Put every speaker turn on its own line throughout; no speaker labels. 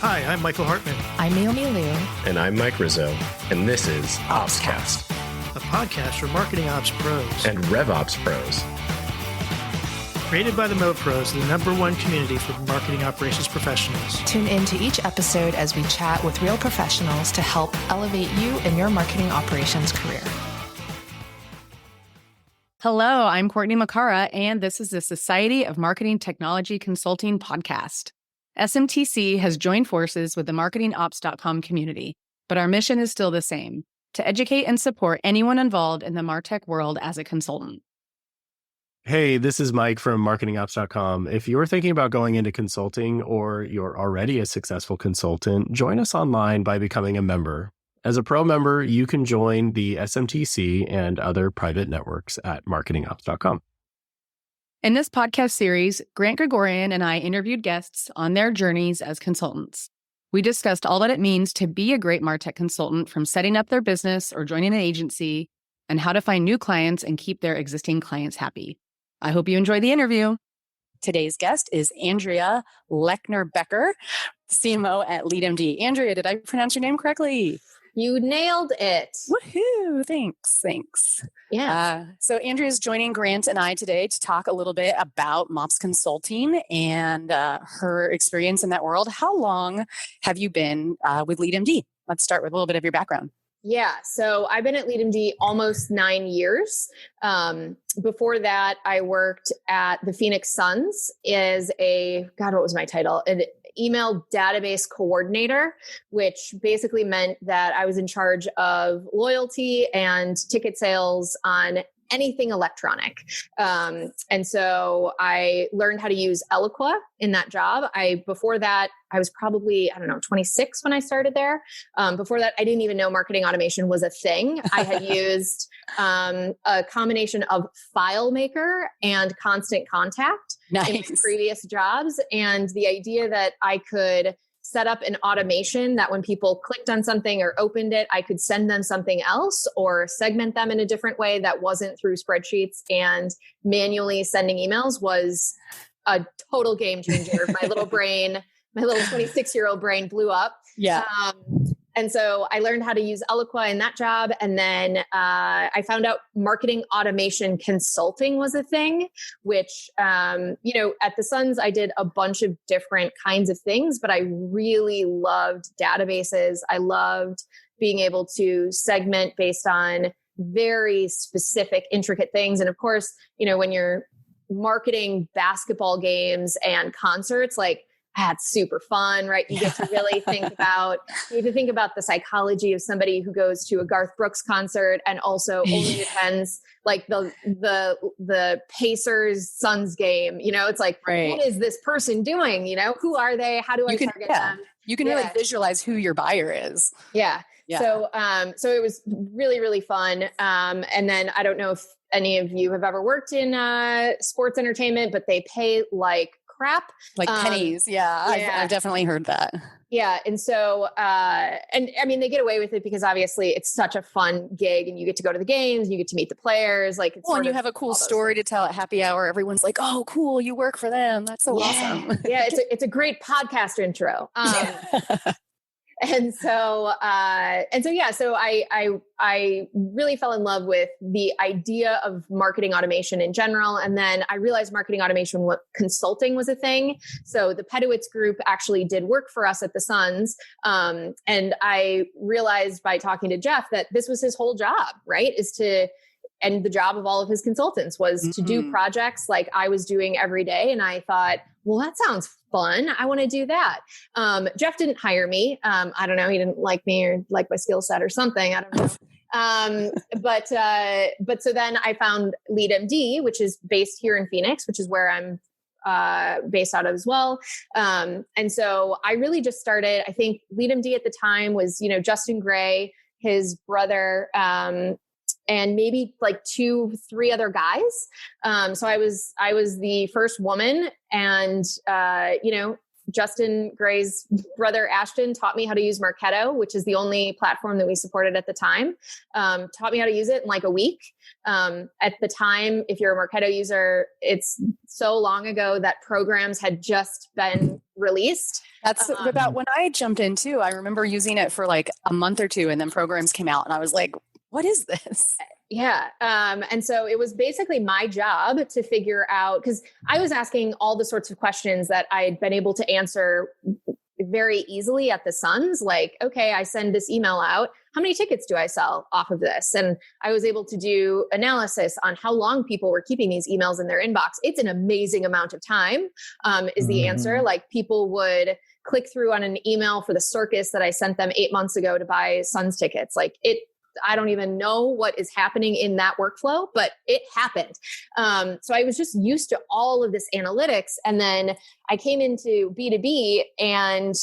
Hi, I'm Michael Hartman.
I'm Naomi Liu.
And I'm Mike Rizzo. And this is OpsCast,
a podcast for marketing ops pros
and RevOps pros.
Created by the Mo Pros, the #1 community for marketing operations professionals.
Tune in to each episode as we chat with real professionals to help elevate you in your marketing operations career.
Hello, I'm Courtney Makara, and this is the Society of Marketing Technology Consulting podcast. SMTC has joined forces with the marketingops.com community, but our mission is still the same: to educate and support anyone involved in the MarTech world as a consultant.
Hey, this is Mike from marketingops.com. If you're thinking about going into consulting or you're already a successful consultant, join us online by becoming a member. As a pro member, you can join the SMTC and other private networks at marketingops.com.
In this podcast series, Grant Gregorian and I interviewed guests on their journeys as consultants. We discussed all that it means to be a great MarTech consultant, from setting up their business or joining an agency, and how to find new clients and keep their existing clients happy. I hope you enjoy the interview. Today's guest is Andrea Lechner-Becker, CMO at LeadMD. Andrea, did I pronounce your name correctly?
You nailed it.
Woohoo! Thanks.
Yeah.
So Andrea's joining Grant and I today to talk a little bit about MOPS consulting and her experience in that world. How long have you been with LeadMD? Let's start with a little bit of your background.
Yeah. So I've been at LeadMD almost 9 years. Before that, I worked at the Phoenix Suns as what was my title? An email database coordinator, which basically meant that I was in charge of loyalty and ticket sales on anything electronic. And so I learned how to use Eloqua in that job. Before that, I was probably, 26 when I started there. Before that, I didn't even know marketing automation was a thing. I had used a combination of FileMaker and Constant Contact in my previous jobs. And the idea that I could set up an automation that when people clicked on something or opened it, I could send them something else or segment them in a different way that wasn't through spreadsheets and manually sending emails was a total game changer. My little 26-year-old brain blew up.
Yeah.
And so I learned how to use Eloqua in that job. And then I found out marketing automation consulting was a thing, which, at the Suns, I did a bunch of different kinds of things, but I really loved databases. I loved being able to segment based on very specific, intricate things. And of course, when you're marketing basketball games and concerts, that's super fun, right? You get to really think about the psychology of somebody who goes to a Garth Brooks concert and also only attends the Pacers Suns game. It's like, right. What is this person doing? Who are they? How do I target them?
You can really visualize who your buyer is.
Yeah. So it was really, really fun. And then I don't know if any of you have ever worked in sports entertainment, but they pay like crap.
Pennies. I've definitely heard that.
Yeah. And so, they get away with it because obviously it's such a fun gig and you get to go to the games, you get to meet the players.
And you have a cool story to tell at happy hour. Everyone's like, oh, cool. You work for them. That's so awesome.
Yeah. It's a great podcast intro. So I really fell in love with the idea of marketing automation in general. And then I realized marketing automation consulting was a thing. So the Pedowitz group actually did work for us at the Suns. And I realized by talking to Jeff that this was his whole job, right? And the job of all of his consultants was to do projects like I was doing every day. And I thought, well, that sounds fun. I want to do that. Jeff didn't hire me. I don't know. He didn't like me or like my skill set or something. I don't know. But so then I found LeadMD, which is based here in Phoenix, which is where I'm based out of as well. And so I really just started, I think LeadMD at the time was, Justin Gray, his brother, and maybe 2-3 other guys. So I was the first woman, and Justin Gray's brother, Ashton, taught me how to use Marketo, which is the only platform that we supported at the time. Taught me how to use it in like a week. At the time, if you're a Marketo user, it's so long ago that programs had just been released.
That's about when I jumped in too. I remember using it for like a month or two, and then programs came out and I was like, what is this?
Yeah. And so it was basically my job to figure out, because I was asking all the sorts of questions that I had been able to answer very easily at the Suns. Like, okay, I send this email out. How many tickets do I sell off of this? And I was able to do analysis on how long people were keeping these emails in their inbox. It's an amazing amount of time, is the answer. Like, people would click through on an email for the circus that I sent them 8 months ago to buy Suns tickets. Like, I don't even know what is happening in that workflow, but it happened. So I was just used to all of this analytics. And then I came into B2B and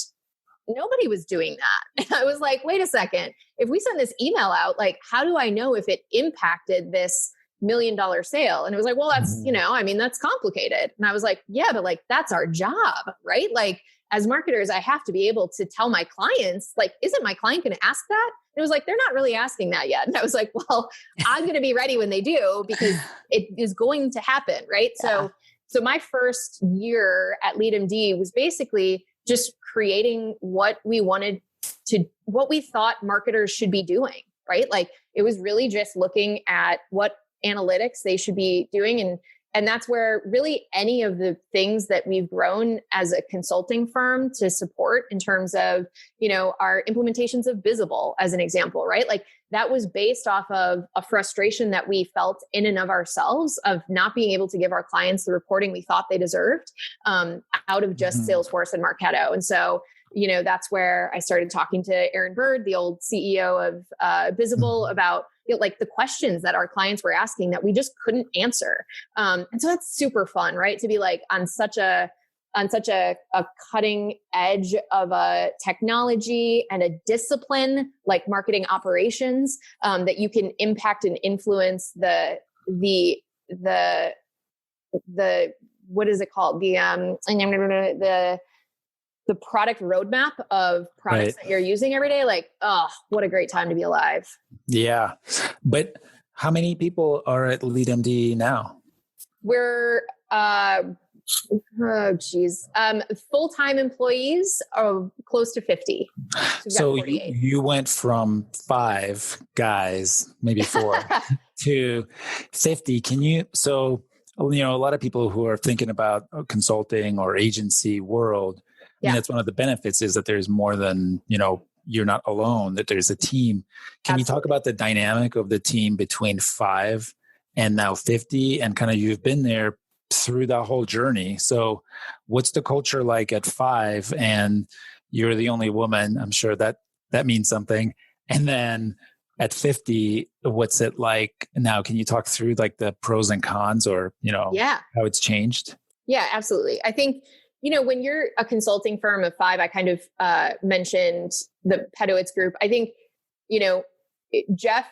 nobody was doing that. I was like, wait a second, if we send this email out, like, how do I know if it impacted this $1 million sale? And it was like, well, that's, that's complicated. And I was like, yeah, but like, that's our job, right? Like, as marketers, I have to be able to tell my clients, like, isn't my client going to ask that? And it was like, they're not really asking that yet. And I was like, well, I'm going to be ready when they do, because it is going to happen. Right. Yeah. So my first year at LeadMD was basically just creating what we thought marketers should be doing. Right. Like, it was really just looking at what analytics they should be doing. And that's where really any of the things that we've grown as a consulting firm to support in terms of, our implementations of Visible, as an example, right? Like, that was based off of a frustration that we felt in and of ourselves of not being able to give our clients the reporting we thought they deserved, out of just Salesforce and Marketo. And so, that's where I started talking to Aaron Bird, the old CEO of Visible, about like the questions that our clients were asking that we just couldn't answer. And so that's super fun, right? To be like on such a cutting edge of a technology and a discipline like marketing operations, that you can impact and influence the what is it called? The product roadmap of products that you're using every day. Like, oh, what a great time to be alive.
Yeah. But how many people are at LeadMD now?
We're, full-time employees are close to 50.
So you went from 5 guys, maybe 4, to 50. A lot of people who are thinking about consulting or agency world, and that's one of the benefits, is that there's more than, you're not alone, that there's a team. Can you talk about the dynamic of the team between 5 and now 50, and kind of, you've been there through that whole journey. So what's the culture like at 5, and you're the only woman? I'm sure that means something. And then at 50, what's it like now? Can you talk through like the pros and cons, or, how it's changed?
Yeah, absolutely. I think, when you're a consulting firm of 5, I kind of mentioned the Pedowitz group. I think, Jeff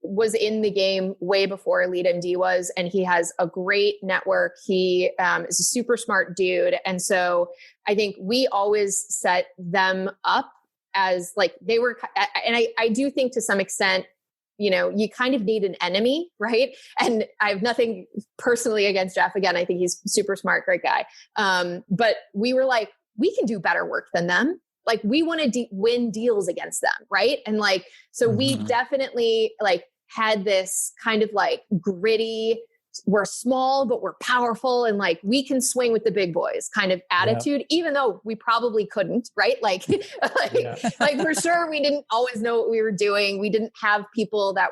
was in the game way before LeadMD was, and he has a great network. He is a super smart dude. And so I think we always set them up as like they were, and I do think to some extent, you kind of need an enemy, right? And I have nothing personally against Jeff. Again, I think he's super smart, great guy. But we were like, we can do better work than them. Like, we want to win deals against them, right? And like, so we definitely like had this kind of like gritty, we're small, but we're powerful, and like, we can swing with the big boys kind of attitude, even though we probably couldn't, right? Like, like for sure, we didn't always know what we were doing. We didn't have people that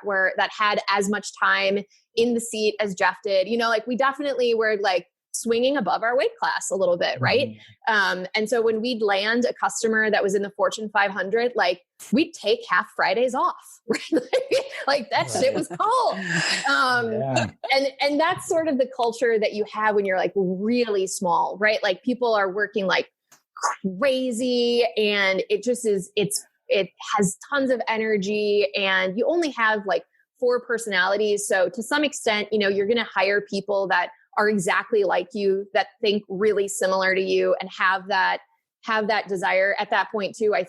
had as much time in the seat as Jeff did. Like, we definitely were like swinging above our weight class a little bit, right? And so when we'd land a customer that was in the Fortune 500, like, we'd take half Fridays off, right? Like, that shit was cool. And that's sort of the culture that you have when you're like really small, right? Like, people are working like crazy, and it just is, it has tons of energy, and you only have like 4 personalities. So to some extent, you're going to hire people that are exactly like you, that think really similar to you, and have that desire at that point too. I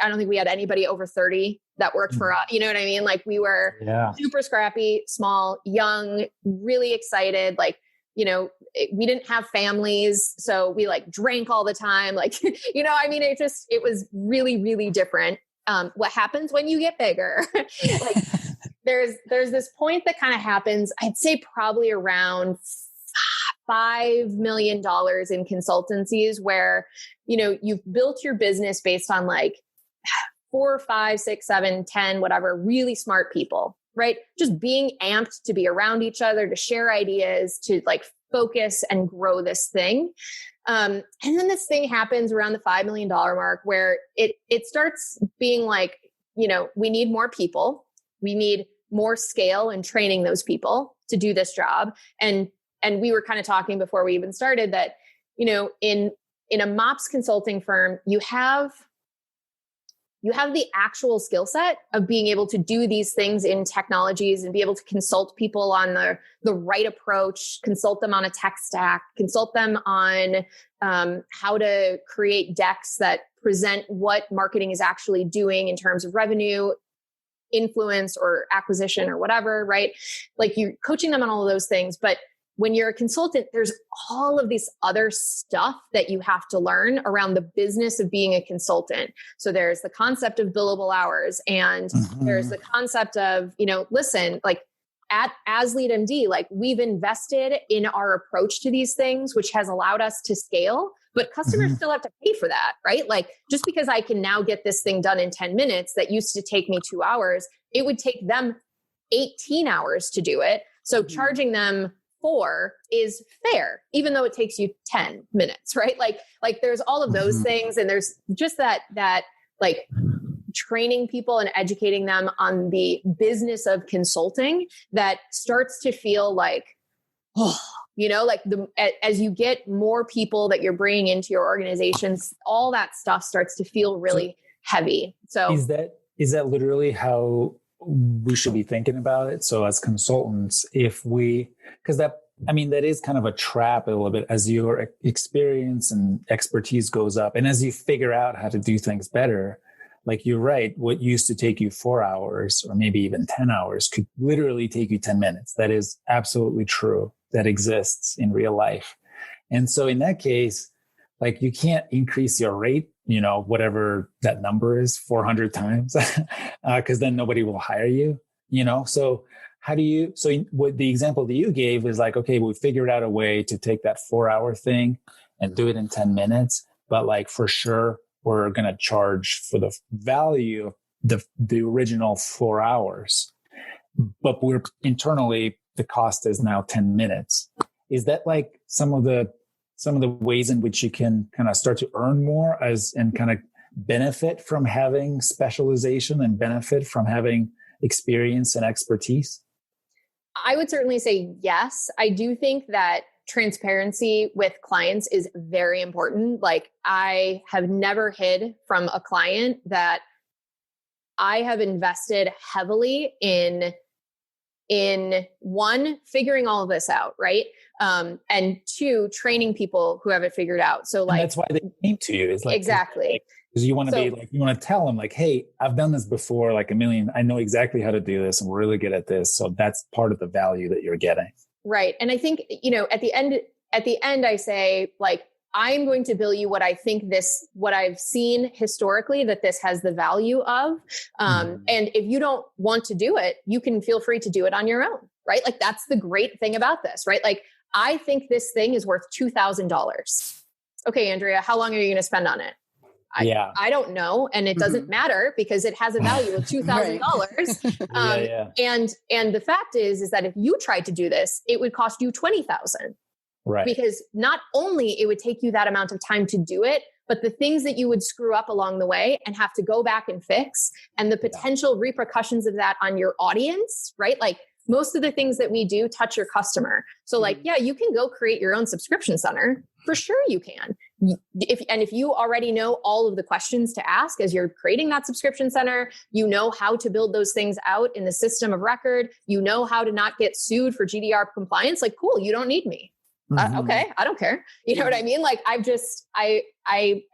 don't think we had anybody over 30 that worked for us. You know what I mean? Like, we were super scrappy, small, young, really excited. Like, we didn't have families. So we like drank all the time. Like, it was really, really different. What happens when you get bigger? Like there's this point that kind of happens, I'd say probably around $5 million in consultancies where, you've built your business based on like 4, 5, 6, 7, 10, whatever, really smart people, right? Just being amped to be around each other, to share ideas, to like focus and grow this thing. And then this thing happens around the $5 million mark where it starts being like, we need more people. We need more scale and training those people to do this job. And we were kind of talking before we even started that, in a MOPS consulting firm, you have the actual skill set of being able to do these things in technologies and be able to consult people on the right approach, consult them on a tech stack, consult them on how to create decks that present what marketing is actually doing in terms of revenue, influence, or acquisition or whatever, right? Like you're coaching them on all of those things. But when you're a consultant, there's all of this other stuff that you have to learn around the business of being a consultant. So there's the concept of billable hours, and there's the concept of, listen, like as LeadMD, like we've invested in our approach to these things, which has allowed us to scale, but customers still have to pay for that, right? Like just because I can now get this thing done in 10 minutes that used to take me 2 hours, it would take them 18 hours to do it. So charging them 4 is fair, even though it takes you 10 minutes, right? Like there's all of those things. And there's just that like training people and educating them on the business of consulting that starts to feel like, as you get more people that you're bringing into your organizations, all that stuff starts to feel really heavy. So
is that literally how we should be thinking about it? So as consultants, because that is kind of a trap a little bit as your experience and expertise goes up. And as you figure out how to do things better, like you're right, what used to take you 4 hours or maybe even 10 hours could literally take you 10 minutes. That is absolutely true. That exists in real life. And so in that case, like you can't increase your rate, whatever that number is, 400 times, because then nobody will hire you, So what the example that you gave is like, okay, we figured out a way to take that 4-hour thing and do it in 10 minutes. But like, for sure, we're going to charge for the value of the original 4 hours. But we're internally, the cost is now 10 minutes. Is that like some of the ways in which you can kind of start to earn more and kind of benefit from having specialization and benefit from having experience and expertise?
I would certainly say yes. I do think that transparency with clients is very important. Like I have never hid from a client that I have invested heavily in one, figuring all of this out, right? And 2, training people who have it figured out. So like,
and that's why they came to you. Is like,
exactly.
Because you want to be like, you want to tell them like, hey, I've done this before, like a million, I know exactly how to do this. I'm really good at this. So that's part of the value that you're getting. Right.
And I think, at the end, I say like, I'm going to bill you what I think what I've seen historically that this has the value of. And if you don't want to do it, you can feel free to do it on your own, right? Like that's the great thing about this, right? Like I think this thing is worth $2,000. Okay, Andrea, how long are you going to spend on it? I don't know. And it doesn't matter because it has a value of $2,000. And the fact is that if you tried to do this, it would cost you $20,000. Right. Because not only it would take you that amount of time to do it, but the things that you would screw up along the way and have to go back and fix, and the potential repercussions of that on your audience, right? Like most of the things that we do touch your customer. So like, yeah, you can go create your own subscription center. For sure you can. If you already know all of the questions to ask as you're creating that subscription center, you know how to build those things out in the system of record, you know how to not get sued for GDPR compliance, like, cool, you don't need me. Okay, I don't care. You know what I mean? Like I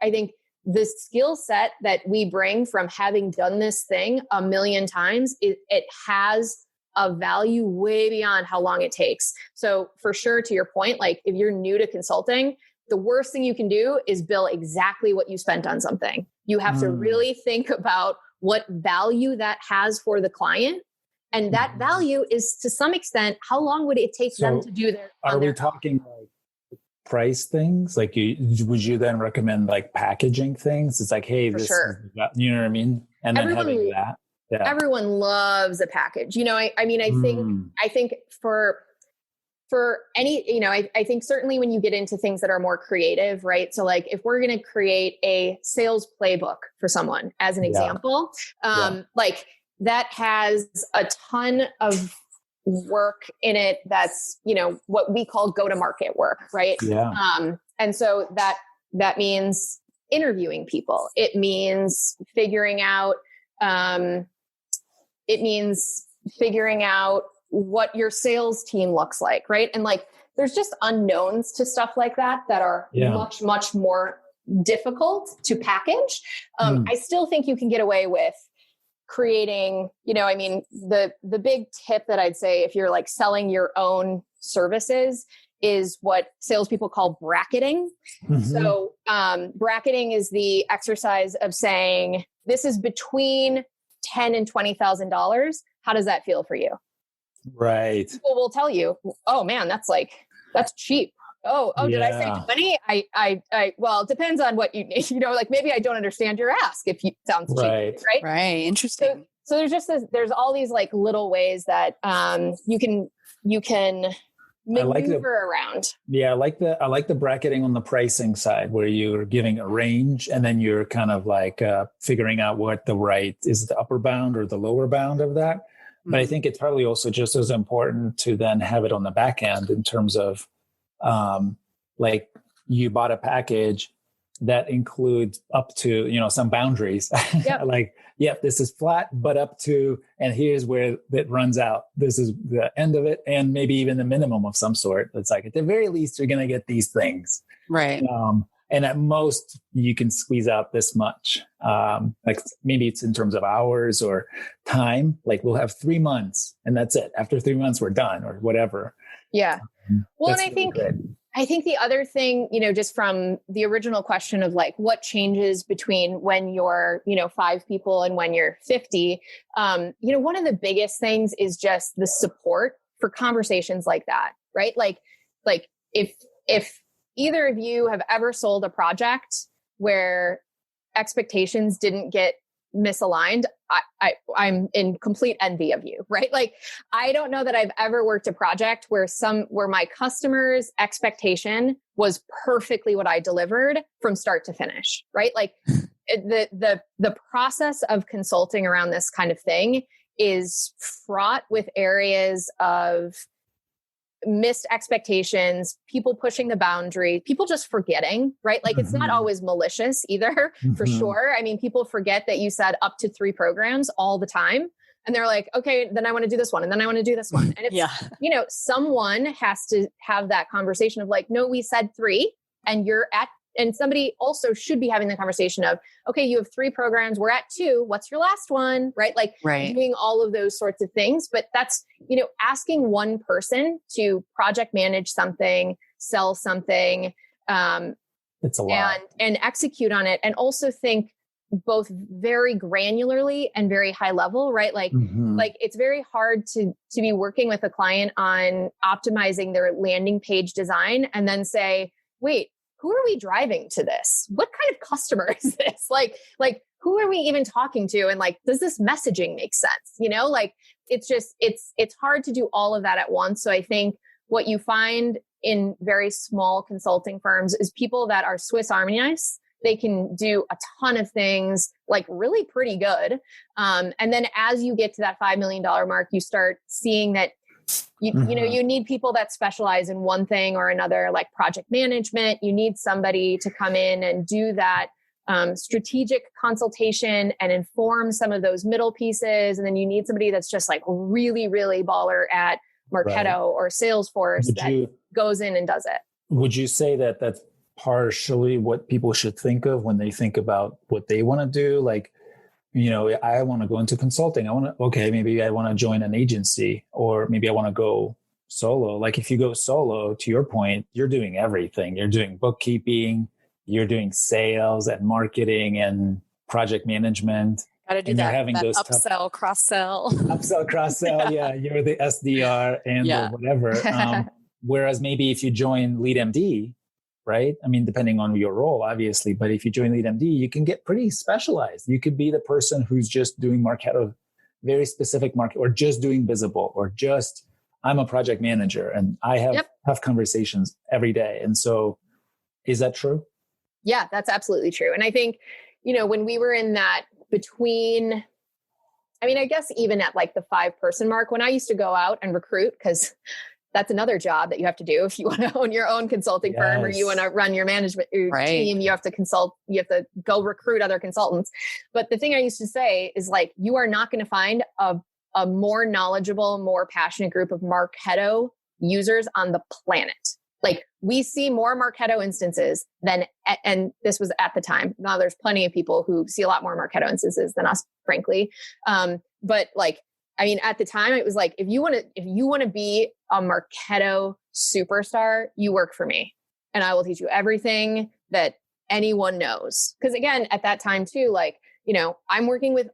think the skill set that we bring from having done this thing a million times, it has of value way beyond how long it takes. So for sure, to your point, like if you're new to consulting, the worst thing you can do is bill exactly what you spent on something. You have to really think about what value that has for the client. And that value is, to some extent, how long would it take them to do their?
Are we talking like price things? Like, would you then recommend like packaging things? It's like, hey, this, you know what I mean? And then having that. Yeah.
Everyone loves a package. You know, I think for any, you know, I think certainly when you get into things that are more creative, right? So like if we're going to create a sales playbook for someone as an example, like that has a ton of work in it. That's, you know, what we call go-to-market work, right? Yeah. And so that means interviewing people. It means figuring out what your sales team looks like, right? And like, there's just unknowns to stuff like that are much, much more difficult to package. I still think you can get away with creating, you know, I mean, the big tip that I'd say if you're like selling your own services is what salespeople call bracketing. So bracketing is the exercise of saying, this is between $10,000 and $20,000. How does that feel for you?
Right.
People will tell you, oh man, that's cheap. Oh, did I say 20? Well, it depends on what you need. You know, like maybe I don't understand your ask if you sounds cheap, right?
Right. Interesting.
So there's all these like little ways that you can maneuver around.
Yeah, I like the bracketing on the pricing side where you're giving a range and then you're kind of like figuring out what is the upper bound or the lower bound of that. But I think it's probably also just as important to then have it on the back end in terms of like you bought a package that includes up to, you know, some boundaries. Yep. Like, this is flat, but up to, and here's where it runs out. This is the end of it. And maybe even the minimum of some sort. It's like, at the very least, you're going to get these things.
Right.
And at most you can squeeze out this much. Like maybe it's in terms of hours or time, like we'll have 3 months and that's it. After 3 months, we're done or whatever.
Yeah. Well, and I think the other thing, you know, just from the original question of like what changes between when you're, you know, 5 people and when you're 50, you know, one of the biggest things is just the support for conversations like that, right? Like if either of you have ever sold a project where expectations didn't get misaligned, I'm in complete envy of you, right? Like, I don't know that I've ever worked a project where my customer's expectation was perfectly what I delivered from start to finish, right? Like the process of consulting around this kind of thing is fraught with areas of missed expectations, people pushing the boundary, people just forgetting, right? Like it's not always malicious either, for sure. I mean, people forget that you said up to 3 programs all the time. And they're like, okay, then I want to do this one. And then I want to do this one. And it's, you know, someone has to have that conversation of like, no, we said 3 and and somebody also should be having the conversation of, okay, you have 3 programs. We're at 2. What's your last one? Right. Like doing all of those sorts of things. But that's, you know, asking one person to project manage something, sell something,
it's a lot.
And execute on it. And also think both very granularly and very high level, right? Like, like it's very hard to be working with a client on optimizing their landing page design and then say, wait, who are we driving to this? What kind of customer is this? Like who are we even talking to? And like, does this messaging make sense? You know, like it's just, it's hard to do all of that at once. So I think what you find in very small consulting firms is people that are Swiss Army knives. They can do a ton of things, like really pretty good. And then as you get to that $5 million mark, you start seeing that you know, you need people that specialize in one thing or another, like project management. You need somebody to come in and do that strategic consultation and inform some of those middle pieces. And then you need somebody that's just like really, really baller at Marketo or Salesforce goes in and does it.
Would you say that that's partially what people should think of when they think about what they want to do? Like, I want to go into consulting. Maybe I want to join an agency, or maybe I want to go solo. Like if you go solo, to your point, you're doing everything. You're doing bookkeeping, you're doing sales and marketing and project management.
Got to do that.
Having
that
those
upsell, cross-sell.
Upsell, cross-sell. Yeah. You're the SDR or whatever. Whereas maybe if you join LeadMD, right? I mean, depending on your role, obviously, but if you join LeadMD, you can get pretty specialized. You could be the person who's just doing Marketo, very specific market, or just doing Visible, or just, I'm a project manager and I have conversations every day. And so is that true?
Yeah, that's absolutely true. And I think, when we were in that between, I guess even at like the 5-person mark, when I used to go out and recruit, because that's another job that you have to do if you want to own your own consulting firm, or you want to run your management team, you have to consult, you have to go recruit other consultants. But the thing I used to say is like, you are not going to find a more knowledgeable, more passionate group of Marketo users on the planet. Like we see more Marketo instances than, and this was at the time. Now there's plenty of people who see a lot more Marketo instances than us, frankly. But like, at the time it was like, if you want to be a Marketo superstar, you work for me and I will teach you everything that anyone knows. Cause again, at that time too, like, I'm working with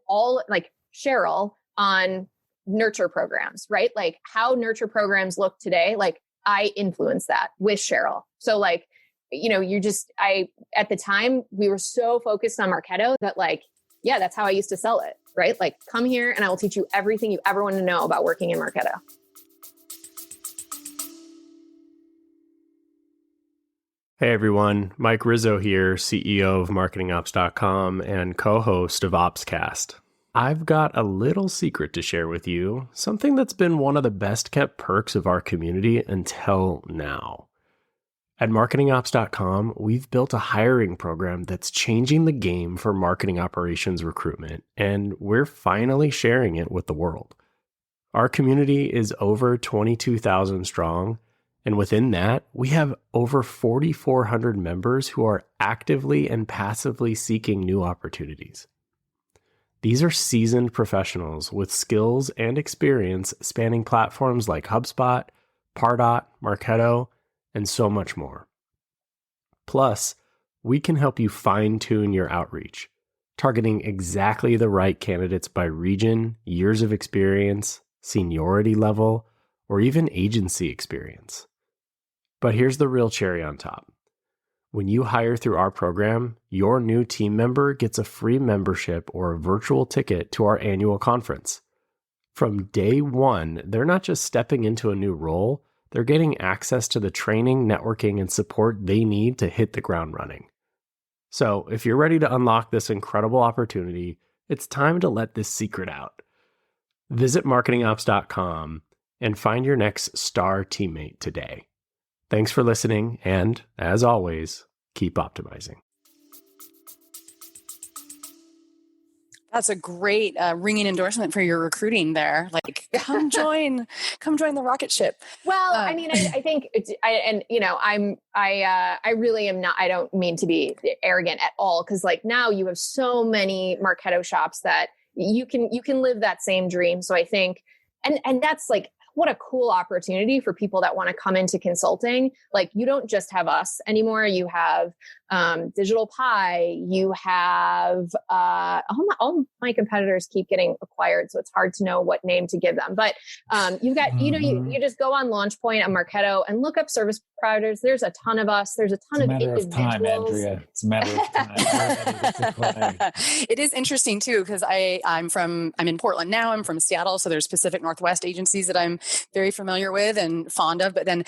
like Cheryl on nurture programs, right? Like how nurture programs look today. Like I influence that with Cheryl. So like, at the time we were so focused on Marketo that like, yeah, that's how I used to sell it, right? Like come here and I will teach you everything you ever want to know about working in Marketo.
Hey everyone, Mike Rizzo here, CEO of marketingops.com and co-host of OpsCast. I've got a little secret to share with you, something that's been one of the best kept perks of our community until now. At marketingops.com, we've built a hiring program that's changing the game for marketing operations recruitment, and we're finally sharing it with the world. Our community is over 22,000 strong, and within that, we have over 4,400 members who are actively and passively seeking new opportunities. These are seasoned professionals with skills and experience spanning platforms like HubSpot, Pardot, Marketo, and so much more. Plus, we can help you fine-tune your outreach, targeting exactly the right candidates by region, years of experience, seniority level, or even agency experience. But here's the real cherry on top. When you hire through our program, your new team member gets a free membership or a virtual ticket to our annual conference. From day one, they're not just stepping into a new role, they're getting access to the training, networking, and support they need to hit the ground running. So if you're ready to unlock this incredible opportunity, it's time to let this secret out. Visit marketingops.com and find your next star teammate today. Thanks for listening, and as always, keep optimizing.
That's a great ringing endorsement for your recruiting there. Like, come join the rocket ship.
Well, I think I really am not, I don't mean to be arrogant at all. Cause like now you have so many Marketo shops that you can live that same dream. So I think, and that's like, what a cool opportunity for people that want to come into consulting. Like you don't just have us anymore. You have Digital Pie. You have all my competitors keep getting acquired, so it's hard to know what name to give them. But you've got you just go on LaunchPoint on Marketo and look up service providers. There's a ton of us. There's a ton of individuals.
Time, Andrea. It's a matter of time.
It is interesting too because I'm in Portland now. I'm from Seattle, so there's Pacific Northwest agencies that I'm very familiar with and fond of. But then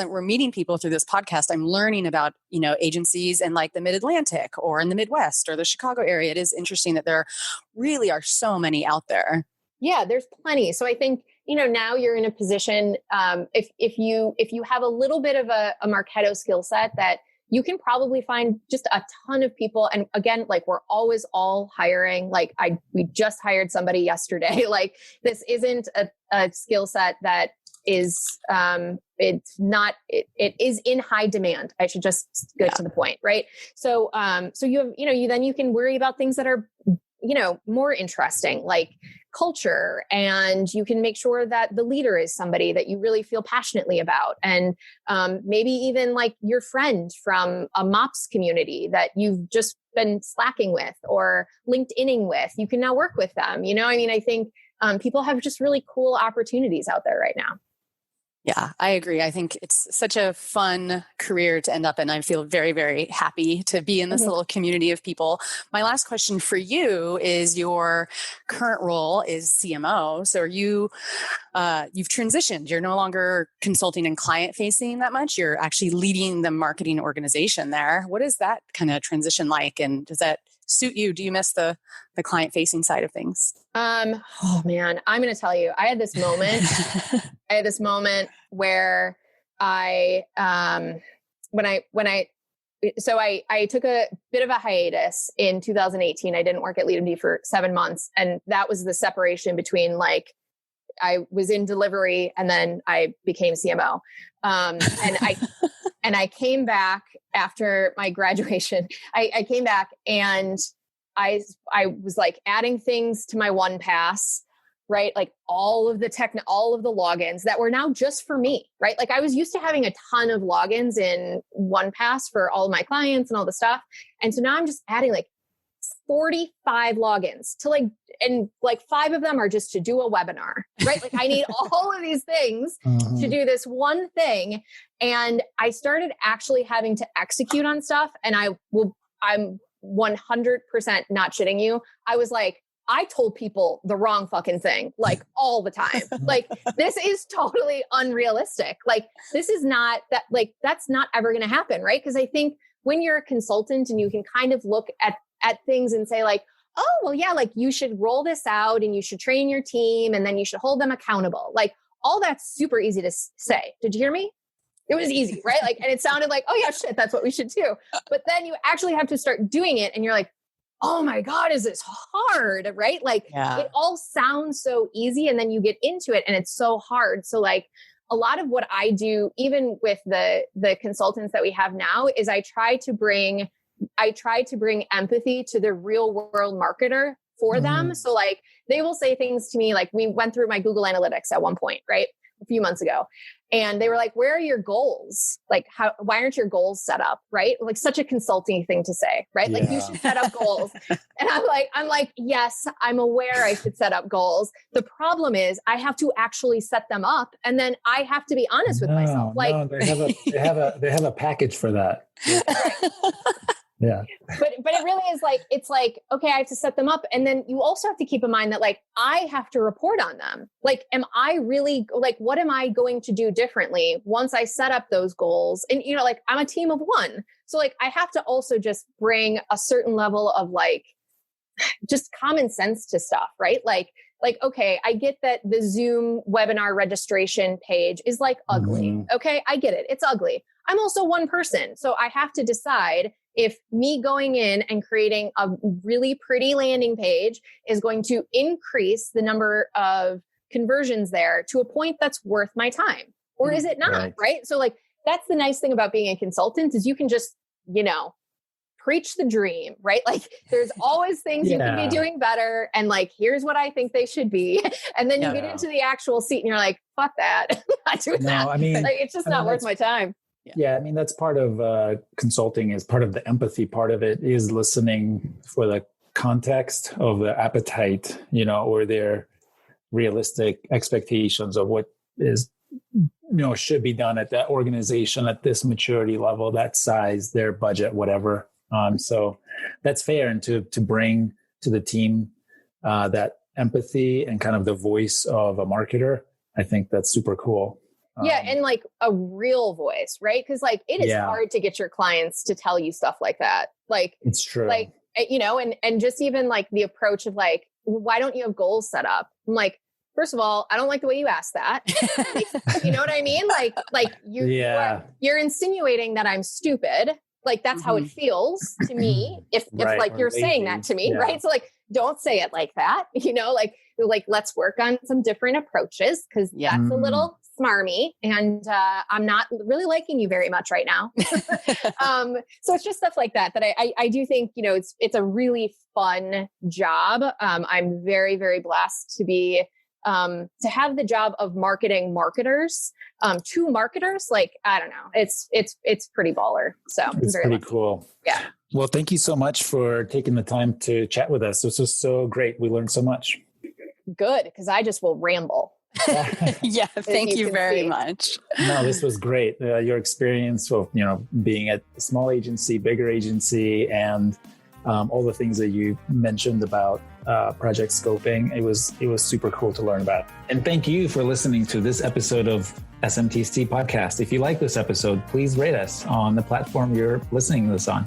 we're meeting people through this podcast, I'm learning about agencies in like the Mid-Atlantic or in the Midwest or the Chicago area. It is interesting that there really are so many out there.
Yeah, there's plenty. So I think, now you're in a position, if you have a little bit of a Marketo skill set, that you can probably find just a ton of people. And again, like we're always all hiring. Like we just hired somebody yesterday. Like this isn't a skill set that is, it is in high demand. I should just get to the point. Right. So, so you have, you can worry about things that are, more interesting, like culture, and you can make sure that the leader is somebody that you really feel passionately about. And maybe even like your friend from a MOPS community that you've just been slacking with or LinkedIning with, you can now work with them. I think people have just really cool opportunities out there right now.
Yeah, I agree. I think it's such a fun career to end up in. I feel very, very happy to be in this little community of people. My last question for you is, your current role is CMO. So are you've transitioned. You're no longer consulting and client facing that much. You're actually leading the marketing organization there. What is that kind of transition like? And does that suit you? Do you miss the client facing side of things?
Oh man, I'm going to tell you, I had this moment where I took a bit of a hiatus in 2018. I didn't work at LeadMD for 7 months. And that was the separation between like, I was in delivery and then I became CMO. And I came back after my graduation. I came back and I was like adding things to my OnePass, right? Like all of the logins that were now just for me, right? Like I was used to having a ton of logins in OnePass for all of my clients and all the stuff. And so now I'm just adding like 45 logins to and 5 of them are just to do a webinar, right? Like I need all of these things to do this one thing. And I started actually having to execute on stuff. And I'm 100% not shitting you. I was like, I told people the wrong fucking thing, like all the time. Like, this is totally unrealistic. Like, this is not that, like, that's not ever going to happen. Right. Cause I think when you're a consultant and you can kind of look at things and say like, oh, well, yeah, like you should roll this out and you should train your team and then you should hold them accountable. Like all that's super easy to say. Did you hear me? It was easy, right? Like, and it sounded like, oh yeah, shit, that's what we should do. But then you actually have to start doing it and you're like, oh my God, is this hard, right? Like It all sounds so easy and then you get into it and it's so hard. So like a lot of what I do, even with the consultants that we have now, is I try to bring empathy to the real world marketer for them. So like they will say things to me, like we went through my Google Analytics at one point, right? A few months ago. And they were like, where are your goals? Like, why aren't your goals set up? Right? Like such a consulting thing to say, right? Yeah. Like you should set up goals. And I'm like, yes, I'm aware I should set up goals. The problem is I have to actually set them up. And then I have to be honest with myself. Like
they have a package for that. Yeah.
But it really is like, it's like, okay, I have to set them up. And then you also have to keep in mind that like, I have to report on them. Like, am I really like, what am I going to do differently once I set up those goals? And, like I'm a team of one. So like, I have to also just bring a certain level of like, just common sense to stuff, right? Like, okay, I get that the Zoom webinar registration page is like ugly. Okay. I get it. It's ugly. I'm also one person. So I have to decide if me going in and creating a really pretty landing page is going to increase the number of conversions there to a point that's worth my time, or is it not, right? So like, that's the nice thing about being a consultant is you can just, preach the dream, right? Like there's always things you can be doing better. And like, here's what I think they should be. And then you get into the actual seat and you're like, fuck that. I'm not doing that.
I mean,
like, it's just not worth my time.
Yeah. I mean, that's part of consulting is part of the empathy part of it is listening for the context of the appetite, or their realistic expectations of what is, should be done at that organization at this maturity level, that size, their budget, whatever. So that's fair. And to bring to the team that empathy and kind of the voice of a marketer, I think that's super cool.
Yeah. And like a real voice, right? Because like it is hard to get your clients to tell you stuff like that. Like
it's true.
Like, and just even like the approach of like, why don't you have goals set up? I'm like, first of all, I don't like the way you asked that. You know what I mean? Like you're insinuating that I'm stupid. Like that's how it feels to me. If like you're saying that to me, right? So like, don't say it like that, like let's work on some different approaches. Cause that's a little smarmy and I'm not really liking you very much right now. So it's just stuff like that I do think, it's a really fun job. I'm very, very blessed to be, to have the job of marketing marketers to marketers. Like, I don't know, it's pretty baller. So
it's
very
pretty
lucky.
cool.
Yeah.
Well, thank you so much for taking the time to chat with us. This was so great. We learned so much.
Good, because I just will ramble.
Yeah, thank you very much.
No, this was great. Your experience of, being at a small agency, bigger agency, and all the things that you mentioned about project scoping. It was super cool to learn about. And thank you for listening to this episode of SMTC Podcast. If you like this episode, please rate us on the platform you're listening to this on.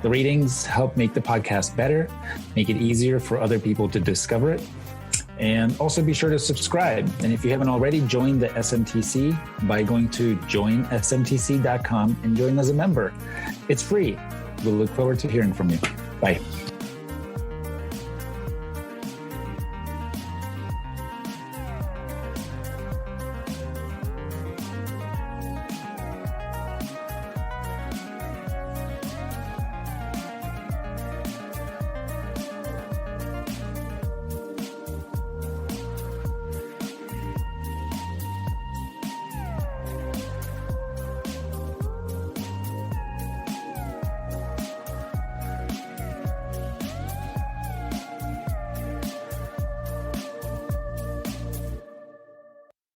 The ratings help make the podcast better, make it easier for other people to discover it. And also be sure to subscribe. And if you haven't already, join the SMTC by going to joinsmtc.com and join as a member. It's free. We'll look forward to hearing from you. Bye.